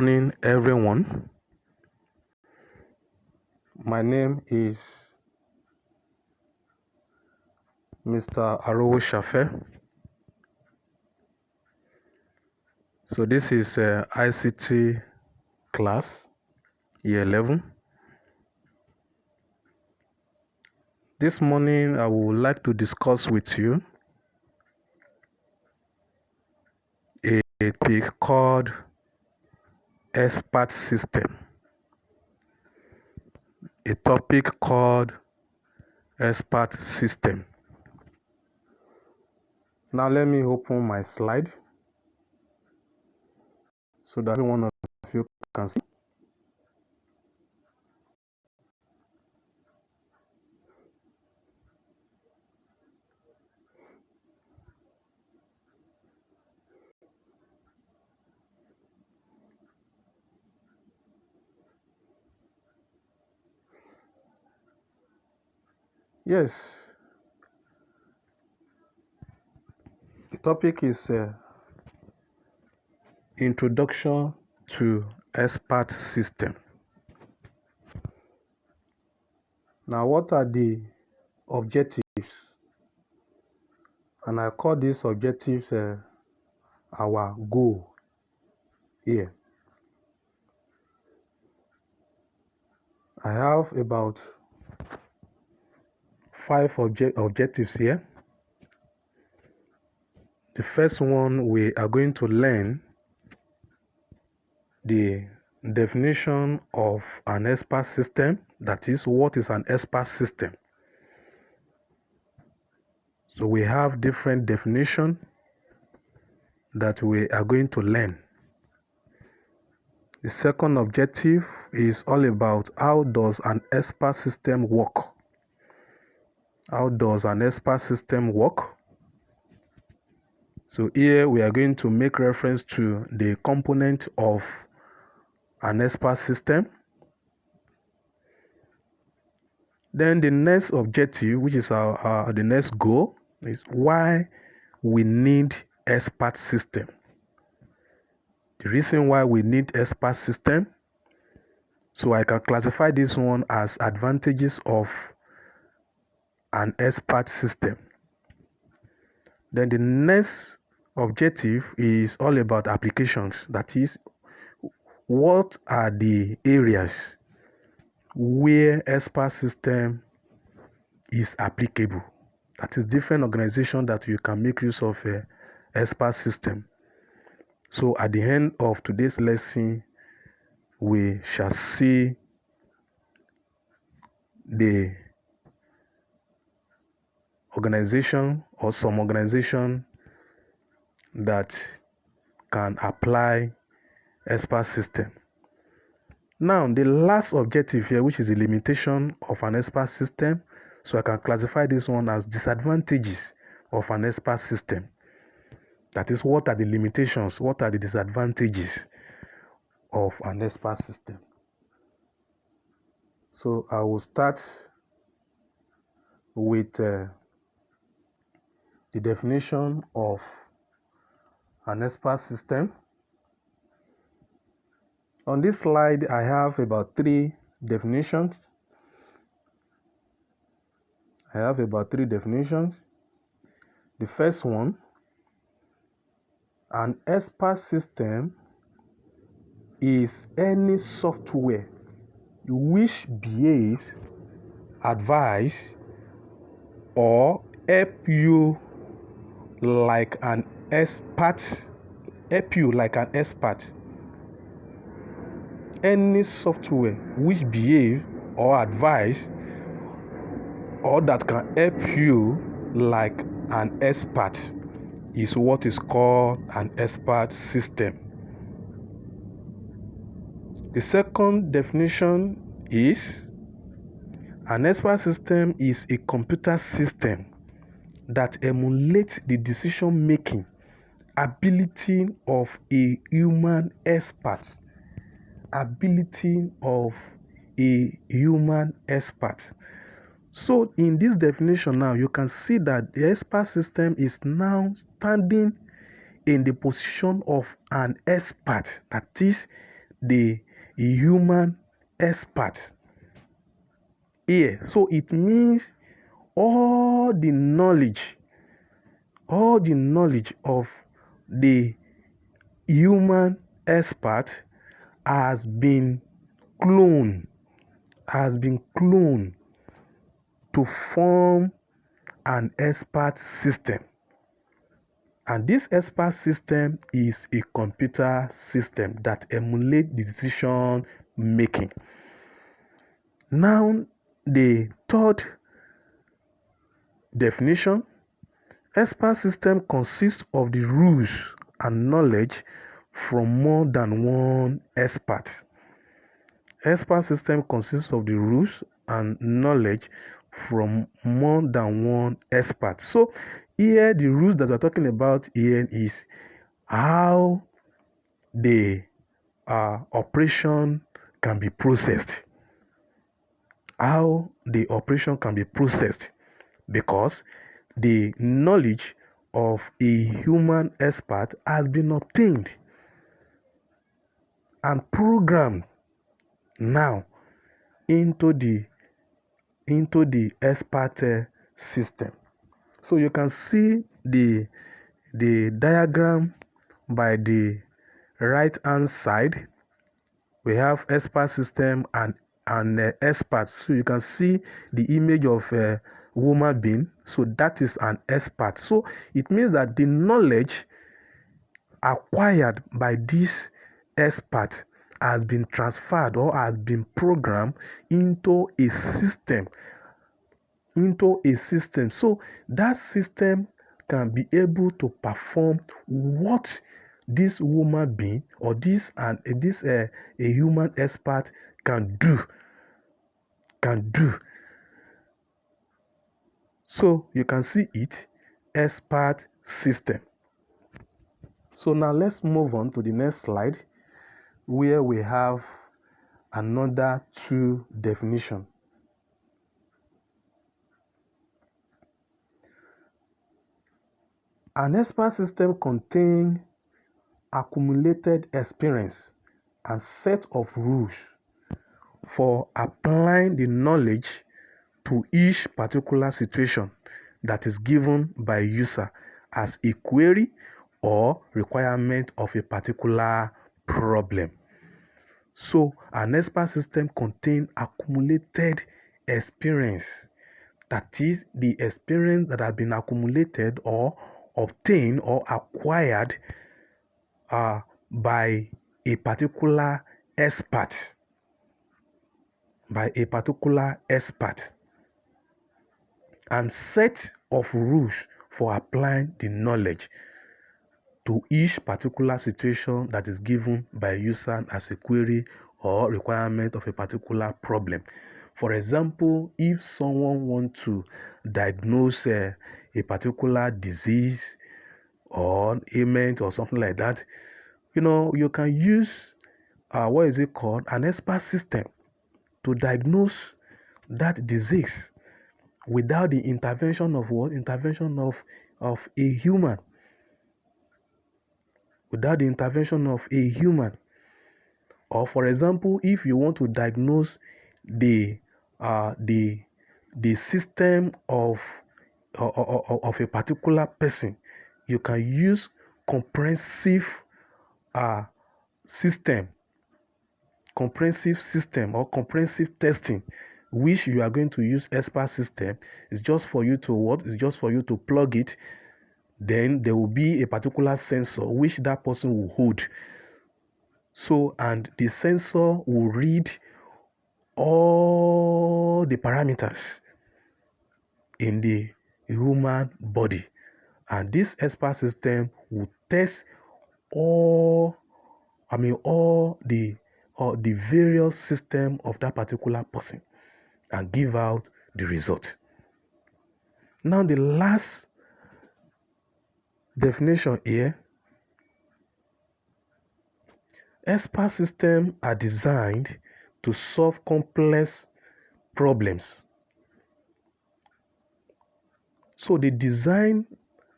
morning, everyone. My name is Mr. Arowo Shafe. So this is ICT class, year 11. This morning, I would like to discuss with you a topic called expert system. A topic called expert system. Now let me open my slide so that every one of you can see. Yes, the topic is Introduction to expert system. Now, what are the objectives? And I call these objectives our goal here. I have about 5 objectives here. The first one, we are going to learn the definition of an expert system. That is, what is an expert system? So we have different definitions that we are going to learn. The second objective is all about how does an expert system work? How does an expert system work? So here we are going to make reference to the component of an expert system. Then the next objective, which is the next goal, is why we need expert system. The reason why we need expert system, so I can classify this one as advantages of an expert system. Then the next objective is all about applications. That is, what are the areas where expert system is applicable? That is, different organizations that you can make use of expert system. So at the end of today's lesson, we shall see the organization or some organization that can apply expert system. Now, the last objective here, which is the limitation of an expert system, so I can classify this one as disadvantages of an expert system. That is, what are the limitations, what are the disadvantages of an expert system? So I will start with the definition of an expert system. On this slide, I have about 3 definitions. The first one, an expert system is any software which behaves, advise, or help you like an expert. Any software which behave or advise or that can help you like an expert is what is called an expert system. The second definition is an expert system is a computer system that emulates the decision-making ability of a human expert. So in this definition now, you can see that the expert system is now standing in the position of an expert. That is, the human expert here. So it means all the knowledge of the human expert has been cloned, to form an expert system. And this expert system is a computer system that emulates decision making. Now, the third definition: expert system consists of the rules and knowledge from more than one expert. Expert system consists of the rules and knowledge from more than one expert. So here the rules that we're talking about here is how the operation can be processed. How the operation can be processed, because the knowledge of a human expert has been obtained and programmed now into the expert system. So you can see the diagram by the right hand side. We have expert system and experts. So you can see the image of a woman being. So that is an expert. So it means that the knowledge acquired by this expert has been transferred or has been programmed into a system. So that system can be able to perform what this woman being or this a human expert can do. So you can see it, expert system. So now let's move on to the next slide, where we have another two definition. An expert system contains accumulated experience and set of rules for applying the knowledge to each particular situation that is given by a user as a query or requirement of a particular problem. So an expert system contains accumulated experience. That is the experience that has been accumulated or obtained or acquired by a particular expert. And set of rules for applying the knowledge to each particular situation that is given by a user as a query or requirement of a particular problem. For example, if someone wants to diagnose a particular disease or ailment or something like that, you can use an expert system to diagnose that disease without the intervention of a human. Or for example, if you want to diagnose the system of a particular person, you can use comprehensive system or comprehensive testing, which you are going to use expert system. It's just for you to plug it. Then there will be a particular sensor which that person will hold. So, and the sensor will read all the parameters in the human body, and this expert system will test all the various system of that particular person and give out the result. Now the last definition here: expert systems are designed to solve complex problems. So they design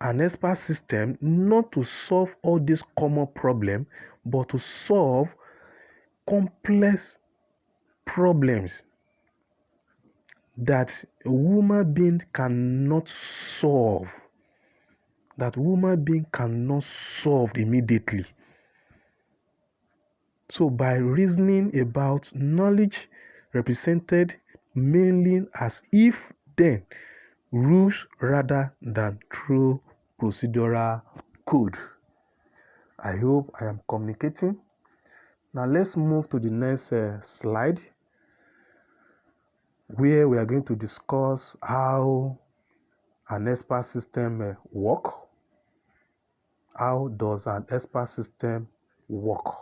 an expert system not to solve all these common problems, but to solve complex problems that a human being cannot solve, immediately. So by reasoning about knowledge represented mainly as if then rules rather than through procedural code. I hope I am communicating. Now let's move to the next slide, where we are going to discuss how an expert system work. How does an expert system work?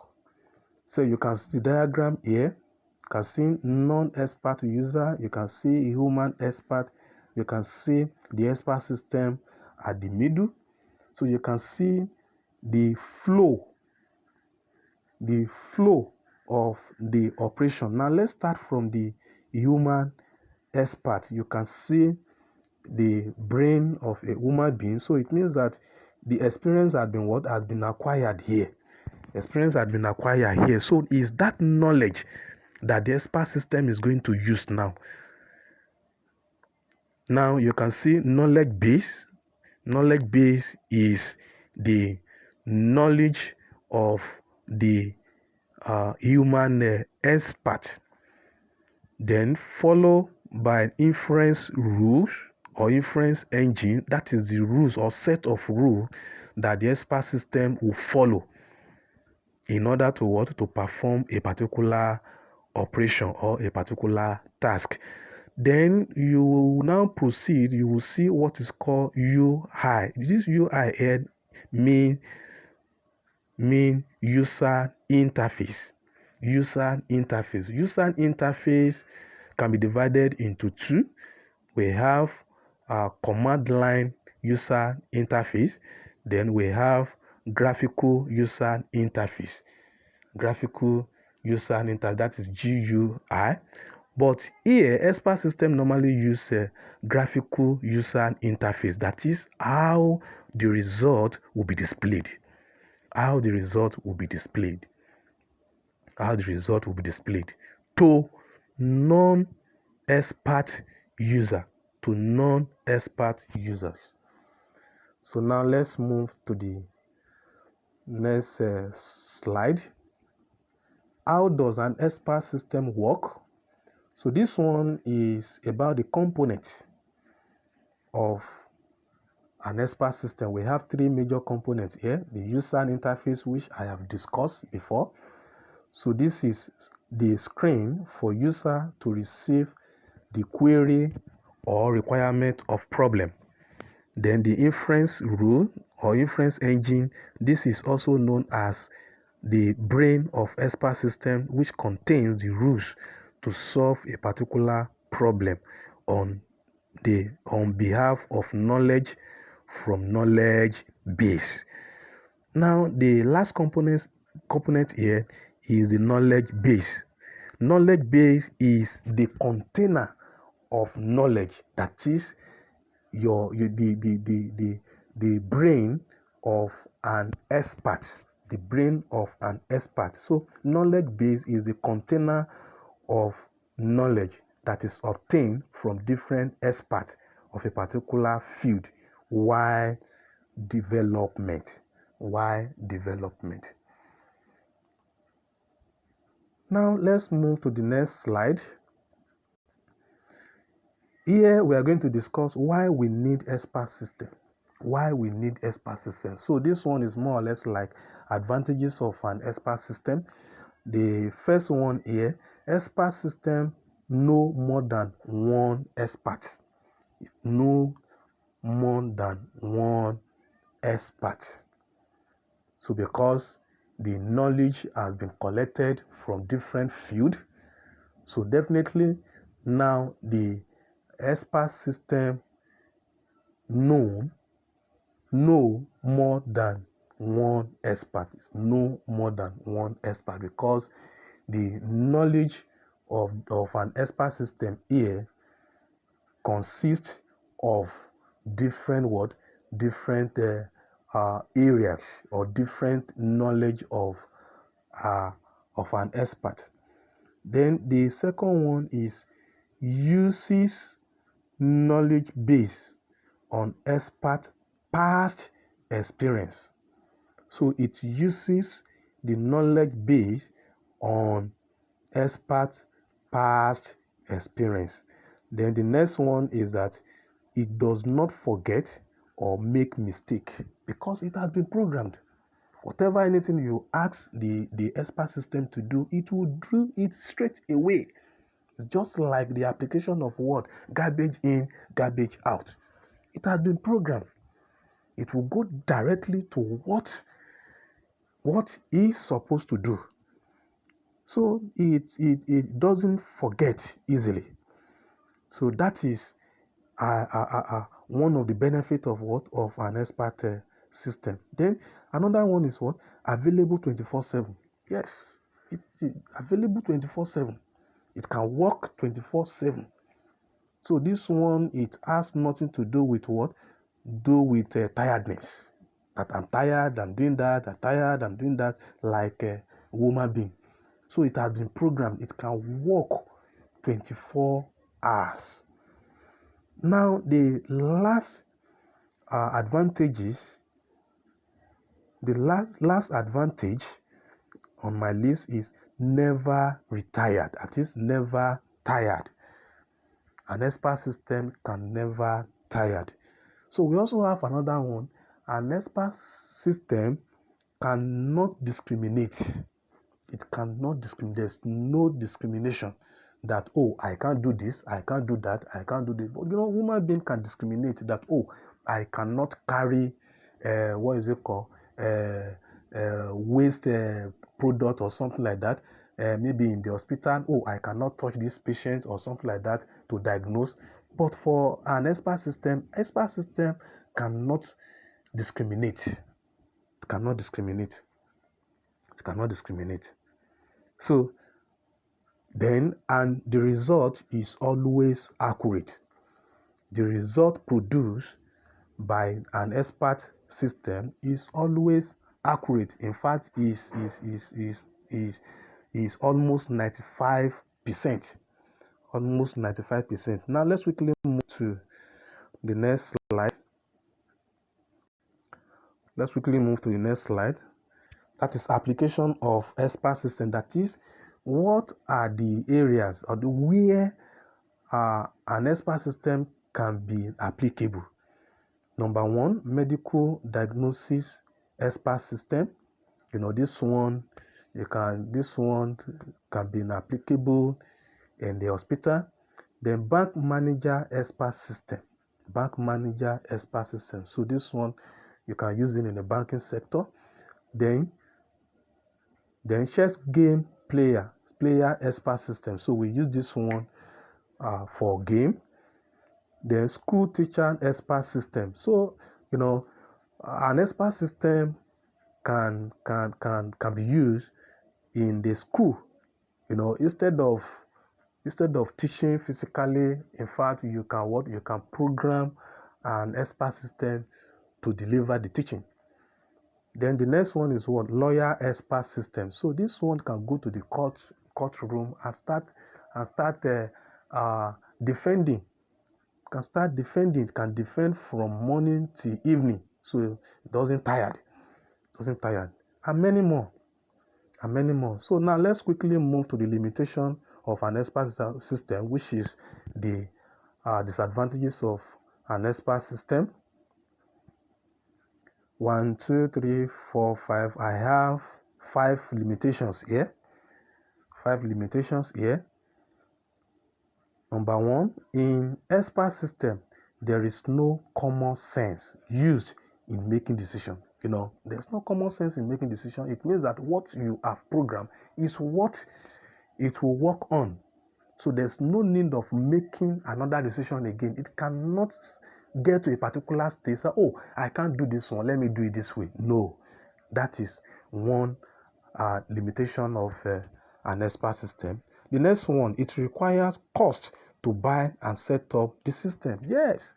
So you can see the diagram here. You can see non-expert user. You can see a human expert. You can see the expert system at the middle. So you can see the flow of the operation. Now let's start from the human expert. You can see the brain of a human being. So it means that the experience has been acquired here. So is that knowledge that the expert system is going to use now. Now you can see knowledge base. Knowledge base is the knowledge of the human expert, then followed by inference rules or inference engine. That is the rules or set of rules that the expert system will follow in order to perform a particular operation or a particular task. Then you will now proceed. You will see what is called UI. This UI here mean user interface. User interface can be divided into two. We have a command line user interface. Then we have graphical user interface. That is GUI. But here, expert system normally use a graphical user interface. That is how the result will be displayed. To non-expert users. So now let's move to the next slide. How does an expert system work? So this one is about the components of an expert system. We have three major components here. The user interface, which I have discussed before. So this is the screen for user to receive the query or requirement of problem. Then the inference rule or inference engine. This is also known as the brain of expert system, which contains the rules to solve a particular problem on behalf of knowledge from knowledge base. Now the last component here is the knowledge base. Knowledge base is the container of knowledge, that is the brain of an expert. So knowledge base is the container of knowledge that is obtained from different experts of a particular field. Why development? Now let's move to the next slide. Here we are going to discuss why we need expert system. So this one is more or less like advantages of an expert system. The first one here, expert system no more than one expert. So because the knowledge has been collected from different fields, so definitely now the expert system know more than one expert. Because the knowledge of an expert system here consists of different areas or different knowledge of of an expert. Then the second one is uses knowledge base on expert past experience. So it uses the knowledge base on expert past experience. Then the next one is that it does not forget or make mistake because it has been programmed. Whatever anything you ask the expert system to do, it will do it straight away. It's just like the application of what? Garbage in, garbage out. It has been programmed. It will go directly to what it's supposed to do. So it doesn't forget easily. So that is one of the benefits of what? Of an expert system. Then another one is what? Available 24/7. Yes, it available 24/7. It can work 24/7. So this one, it has nothing to do with what? Do with tiredness. That I'm tired, I'm doing that, I'm tired, I'm doing that, like a woman being. So it has been programmed. It can work 24 hours. Now, the last advantages, the last advantage on my list is never retired. That is, never tired. An expert system can never tired. So we also have another one. An expert system cannot discriminate. It cannot discriminate. There's no discrimination that, oh, I can't do this, I can't do that, I can't do this. But human being can discriminate that, oh, I cannot carry waste product or something like that. Maybe in the hospital, oh, I cannot touch this patient or something like that to diagnose. But for an expert system cannot discriminate. It cannot discriminate. It cannot discriminate. So then, and the result is always accurate. The result produced by an expert system is always accurate. In fact, is almost 95%. Almost 95%. Now let's quickly move to the next slide. Let's quickly move to the next slide. That is application of expert system. That is, what are the areas or the where an expert system can be applicable. Number one, medical diagnosis expert system. This one can be applicable in the hospital. Then bank manager expert system. Bank manager expert system. So this one you can use it in the banking sector. Then chess game player expert system. So we use this one for game. Then school teacher expert system. So an expert system can be used in the school. Instead of teaching physically, in fact, you can program an expert system to deliver the teaching. Then the next one is what? Lawyer expert system. So this one can go to the courtroom and start defending. Can defend from morning till evening. So it doesn't tired. And many more. So now let's quickly move to the limitation of an expert system, which is the disadvantages of an expert system. 1, 2, 3, 4, 5. I have 5 limitations here. 5 limitations here. Number 1, in expert system, there is no common sense used in making decision. There's no common sense in making decision. It means that what you have programmed is what it will work on. So there's no need of making another decision again. It cannot get to a particular stage. So, oh, I can't do this one. Let me do it this way. No, that is one limitation of an expert system. The next one, it requires cost to buy and set up the system. Yes,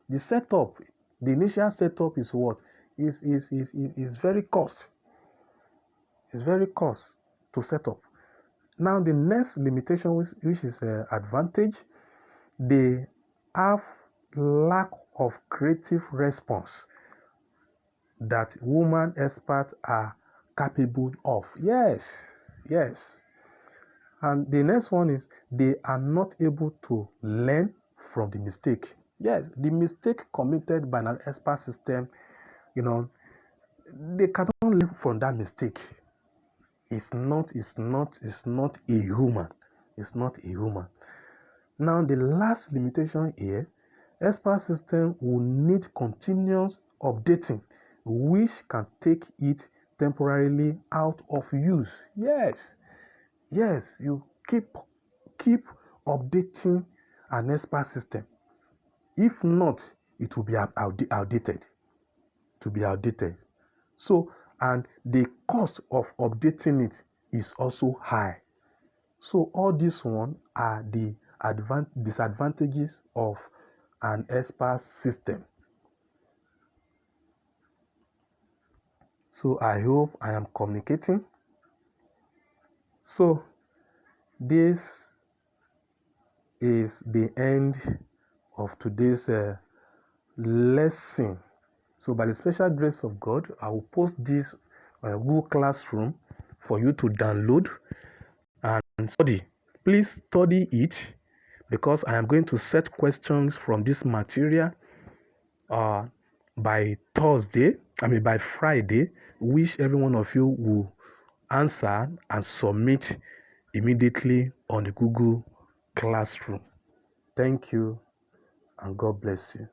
the setup, the initial setup is what is very cost. It's very cost. to set up. Now, the next limitation, which is advantage, they have lack of creative response that women experts are capable of. Yes. And the next one is they are not able to learn from the mistake. Yes, the mistake committed by an expert system, they cannot learn from that mistake. It's not a human. It's not a human. Now, the last limitation here, expert system will need continuous updating, which can take it temporarily out of use. Yes, you keep updating an expert system. If not, it will be outdated. To be outdated. So, and the cost of updating it is also high. So all these one are the disadvantages of an expert system. So I hope I am communicating. So this is the end of today's lesson. So by the special grace of God, I will post this Google Classroom for you to download and study. Please study it, because I am going to set questions from this material by Friday, which every one of you will answer and submit immediately on the Google Classroom. Thank you, and God bless you.